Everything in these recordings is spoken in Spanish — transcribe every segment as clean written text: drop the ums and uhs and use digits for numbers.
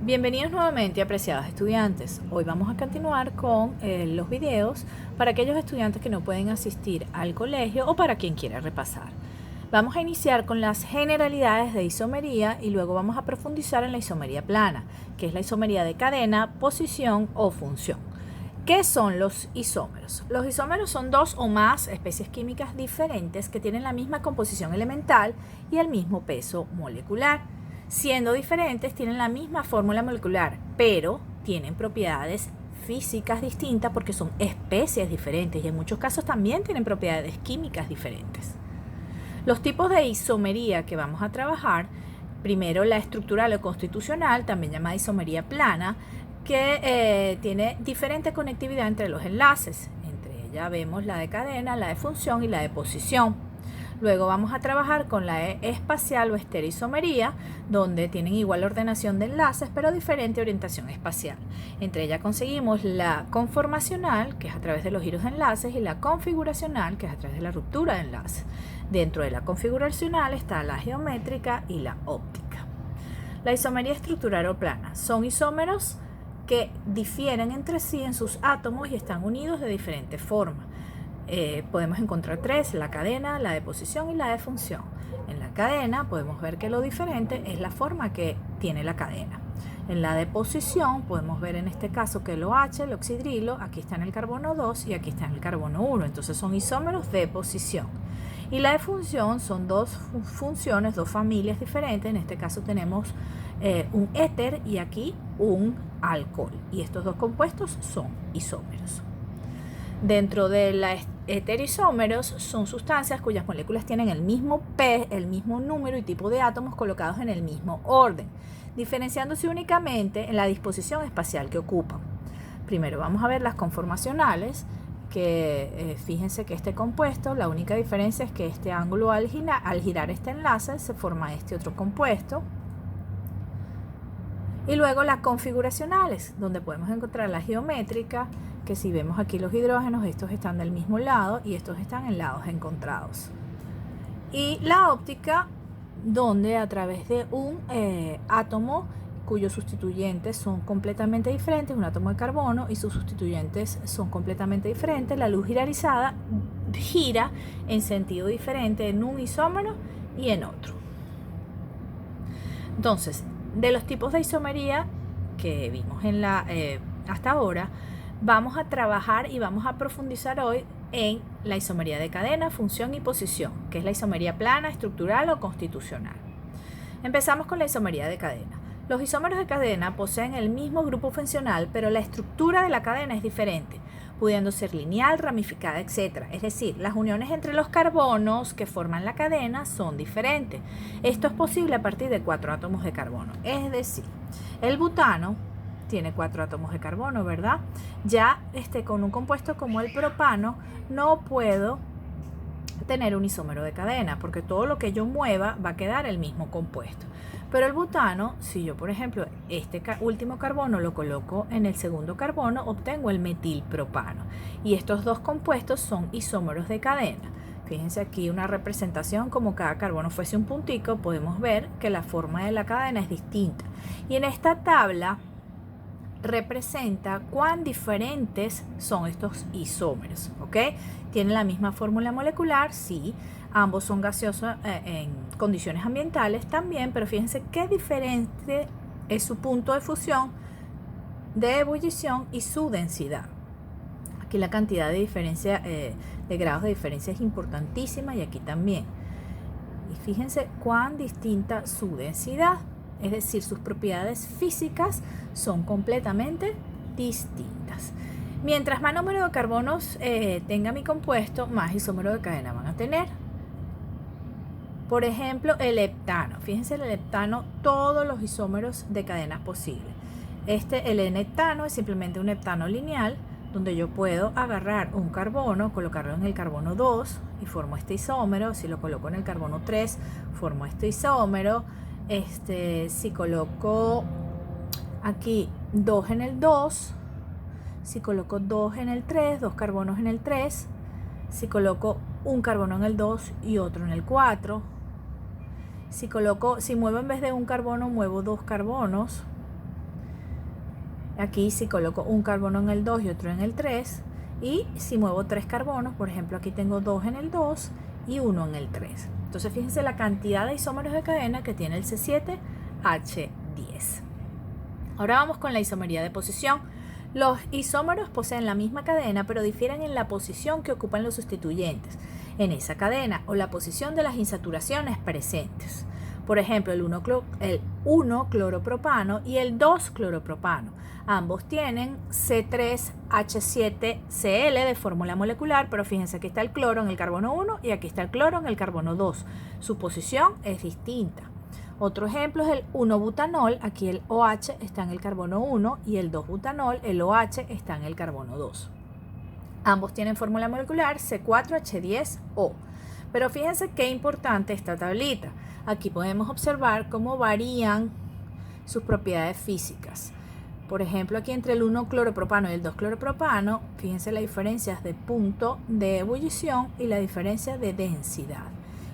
Bienvenidos nuevamente, apreciados estudiantes. Hoy vamos a continuar con los videos para aquellos estudiantes que no pueden asistir al colegio o para quien quiera repasar. Vamos a iniciar con las generalidades de isomería y luego vamos a profundizar en la isomería plana, que es la isomería de cadena, posición o función. ¿Qué son los isómeros? Los isómeros son dos o más especies químicas diferentes que tienen la misma composición elemental y el mismo peso molecular. Siendo diferentes, tienen la misma fórmula molecular, pero tienen propiedades físicas distintas porque son especies diferentes y en muchos casos también tienen propiedades químicas diferentes. Los tipos de isomería que vamos a trabajar, primero la estructural o constitucional, también llamada isomería plana, que tiene diferente conectividad entre los enlaces. Entre ellas vemos la de cadena, la de función y la de posición. Luego vamos a trabajar con la espacial o estereoisomería, donde tienen igual ordenación de enlaces, pero diferente orientación espacial. Entre ellas conseguimos la conformacional, que es a través de los giros de enlaces, y la configuracional, que es a través de la ruptura de enlaces. Dentro de la configuracional está la geométrica y la óptica. La isomería estructural o plana son isómeros que difieren entre sí en sus átomos y están unidos de diferentes formas. Podemos encontrar tres: la cadena, la de posición y la de función. En la cadena podemos ver que lo diferente es la forma que tiene la cadena. En la de posición podemos ver en este caso que el OH, el oxidrilo, aquí está en el carbono 2 y aquí está en el carbono 1, entonces son isómeros de posición. Y la de función son dos funciones, dos familias diferentes. En este caso tenemos un éter y aquí un alcohol, y estos dos compuestos son isómeros. Dentro de los heteroisómeros son sustancias cuyas moléculas tienen el mismo número y tipo de átomos colocados en el mismo orden, diferenciándose únicamente en la disposición espacial que ocupan. Primero vamos a ver las conformacionales, que fíjense que este compuesto, la única diferencia es que este ángulo al girar este enlace se forma este otro compuesto. Y luego las configuracionales, donde podemos encontrar la geométrica, que si vemos aquí los hidrógenos, estos están del mismo lado y estos están en lados encontrados. Y la óptica, donde a través de un átomo cuyos sustituyentes son completamente diferentes, un átomo de carbono, y sus sustituyentes son completamente diferentes, la luz girarizada gira en sentido diferente en un isómero y en otro. Entonces, de los tipos de isomería que vimos hasta ahora, vamos a trabajar y vamos a profundizar hoy en la isomería de cadena, función y posición, que es la isomería plana, estructural o constitucional. Empezamos con la isomería de cadena. Los isómeros de cadena poseen el mismo grupo funcional, pero la estructura de la cadena es diferente, pudiendo ser lineal, ramificada, etc. Es decir, las uniones entre los carbonos que forman la cadena son diferentes. Esto es posible a partir de 4 átomos de carbono. Es decir, el butano tiene 4 átomos de carbono, ¿verdad? Ya con un compuesto como el propano no puedo tener un isómero de cadena, porque todo lo que yo mueva va a quedar el mismo compuesto. Pero el butano, si yo por ejemplo este último carbono lo coloco en el segundo carbono, obtengo el metilpropano, y estos dos compuestos son isómeros de cadena. Fíjense aquí una representación, como cada carbono fuese un puntico, podemos ver que la forma de la cadena es distinta, y en esta tabla representa cuán diferentes son estos isómeros, ¿ok? Tienen la misma fórmula molecular, sí, ambos son gaseosos en condiciones ambientales también, pero fíjense qué diferente es su punto de fusión, de ebullición y su densidad. Aquí la cantidad de diferencia, de grados de diferencia es importantísima, y aquí también. Y fíjense cuán distinta su densidad. Es decir, sus propiedades físicas son completamente distintas. Mientras más número de carbonos tenga mi compuesto, más isómero de cadena van a tener. Por ejemplo, el heptano. Fíjense, el heptano, todos los isómeros de cadenas posibles. El N-heptano es simplemente un heptano lineal, donde yo puedo agarrar un carbono, colocarlo en el carbono 2 y formo este isómero. Si lo coloco en el carbono 3, formo este isómero. Si coloco aquí 2 en el 2, si coloco 2 en el 3, 2 carbonos en el 3, si coloco un carbono en el 2 y otro en el 4, si muevo en vez de un carbono, muevo 2 carbonos, Aquí si coloco un carbono en el 2 y otro en el 3, y si muevo 3 carbonos, por ejemplo aquí tengo 2 en el 2 y 1 en el 3. Entonces fíjense la cantidad de isómeros de cadena que tiene el C7H10. Ahora vamos con la isomería de posición. Los isómeros poseen la misma cadena, pero difieren en la posición que ocupan los sustituyentes en esa cadena o la posición de las insaturaciones presentes. Por ejemplo, el 1-cloropropano y el 2-cloropropano. Ambos tienen C3H7Cl de fórmula molecular, pero fíjense, aquí está el cloro en el carbono 1 y aquí está el cloro en el carbono 2. Su posición es distinta. Otro ejemplo es el 1-butanol, aquí el OH está en el carbono 1 y el 2-butanol, el OH está en el carbono 2. Ambos tienen fórmula molecular C4H10O. Pero fíjense qué importante esta tablita. Aquí podemos observar cómo varían sus propiedades físicas. Por ejemplo, aquí entre el 1-cloropropano y el 2-cloropropano, fíjense las diferencias de punto de ebullición y la diferencia de densidad.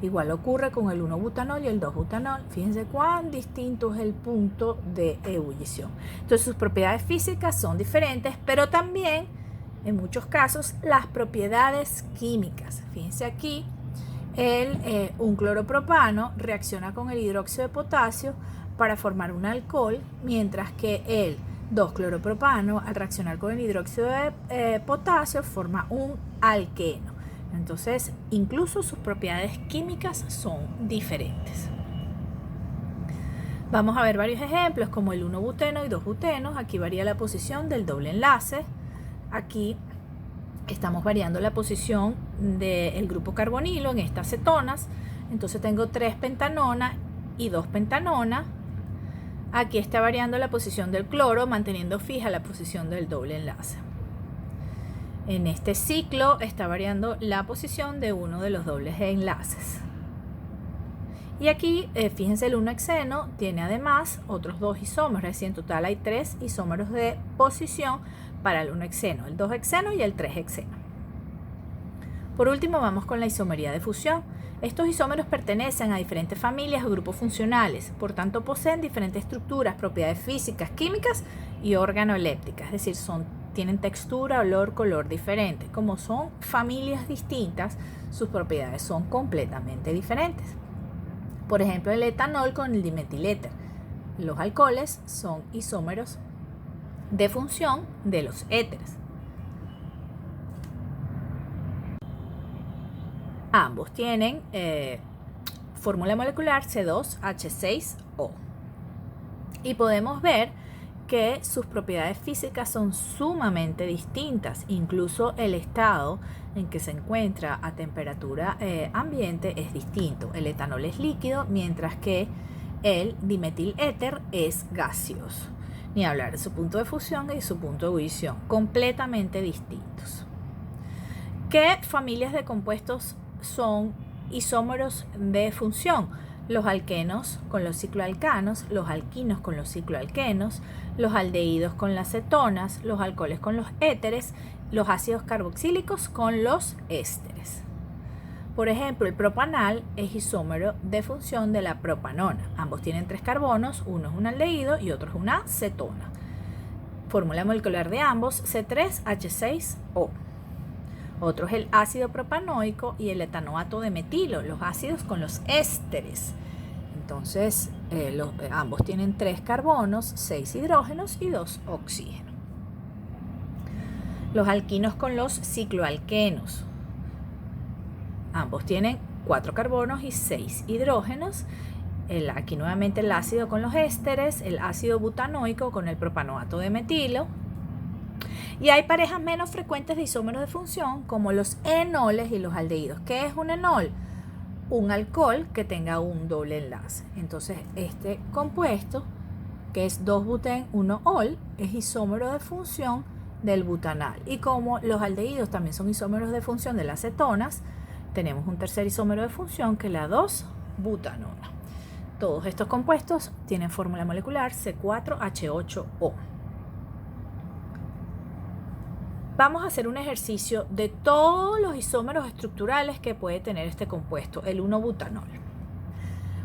Igual ocurre con el 1-butanol y el 2-butanol. Fíjense cuán distinto es el punto de ebullición. Entonces sus propiedades físicas son diferentes, pero también en muchos casos las propiedades químicas. Fíjense aquí, un cloropropano reacciona con el hidróxido de potasio para formar un alcohol, mientras que el 2-cloropropano al reaccionar con el hidróxido de potasio forma un alqueno. Entonces, incluso sus propiedades químicas son diferentes. Vamos a ver varios ejemplos como el 1-buteno y 2-butenos. Aquí varía la posición del doble enlace. Aquí estamos variando la posición del grupo carbonilo en estas cetonas. Entonces tengo 3 pentanona y 2 pentanona. Aquí está variando la posición del cloro, manteniendo fija la posición del doble enlace. En este ciclo está variando la posición de uno de los dobles enlaces. Y aquí, fíjense, el 1-hexeno tiene además otros 2 isómeros, es decir, en total hay 3 isómeros de posición para el 1-hexeno, el 2-hexeno y el 3-hexeno. Por último, vamos con la isomería de fusión. Estos isómeros pertenecen a diferentes familias o grupos funcionales, por tanto poseen diferentes estructuras, propiedades físicas, químicas y organolépticas, es decir, tienen textura, olor, color diferente. Como son familias distintas, sus propiedades son completamente diferentes. Por ejemplo, el etanol con el dimetiléter. Los alcoholes son isómeros de función de los éteres. Ambos tienen fórmula molecular C2H6O. Y podemos ver que sus propiedades físicas son sumamente distintas. Incluso el estado en que se encuentra a temperatura ambiente es distinto. El etanol es líquido, mientras que el dimetiléter es gaseoso. Ni hablar de su punto de fusión y su punto de ebullición, completamente distintos. ¿Qué familias de compuestos son isómeros de función? Los alquenos con los cicloalcanos, los alquinos con los cicloalquenos, los aldehídos con las cetonas, los alcoholes con los éteres, los ácidos carboxílicos con los ésteres. Por ejemplo, el propanal es isómero de función de la propanona. Ambos tienen 3 carbonos, uno es un aldehído y otro es una cetona. Fórmula molecular de ambos, C3H6O. Otro es el ácido propanoico y el etanoato de metilo, los ácidos con los ésteres. Entonces, ambos tienen 3 carbonos, 6 hidrógenos y 2 oxígenos. Los alquinos con los cicloalquenos. Ambos tienen 4 carbonos y 6 hidrógenos. Aquí nuevamente el ácido con los ésteres, el ácido butanoico con el propanoato de metilo. Y hay parejas menos frecuentes de isómeros de función como los enoles y los aldehídos. ¿Qué es un enol? Un alcohol que tenga un doble enlace. Entonces este compuesto, que es 2-buten-1-ol, es isómero de función del butanal. Y como los aldehídos también son isómeros de función de las cetonas, tenemos un tercer isómero de función que es la 2-butanona. Todos estos compuestos tienen fórmula molecular C4H8O. Vamos a hacer un ejercicio de todos los isómeros estructurales que puede tener este compuesto, el 1-butanol.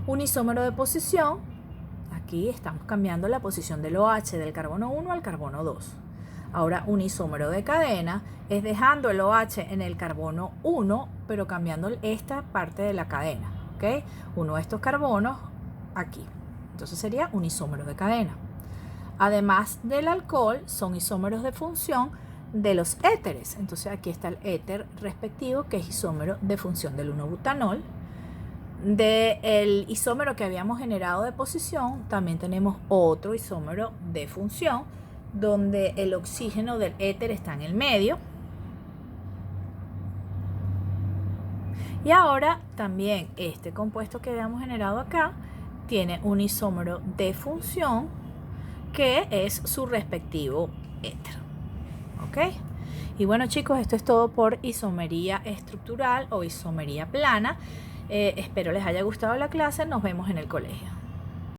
Un isómero de posición, aquí estamos cambiando la posición del OH del carbono 1 al carbono 2. Ahora, un isómero de cadena es dejando el OH en el carbono 1, pero cambiando esta parte de la cadena, ¿ok? Uno de estos carbonos aquí. Entonces sería un isómero de cadena. Además del alcohol, son isómeros de función de los éteres. Entonces aquí está el éter respectivo, que es isómero de función del 1-butanol. Del isómero que habíamos generado de posición, también tenemos otro isómero de función, donde el oxígeno del éter está en el medio. Y ahora también este compuesto que habíamos generado acá tiene un isómero de función que es su respectivo éter. ¿Ok? Y bueno, chicos, esto es todo por isomería estructural o isomería plana. Espero les haya gustado la clase. Nos vemos en el colegio.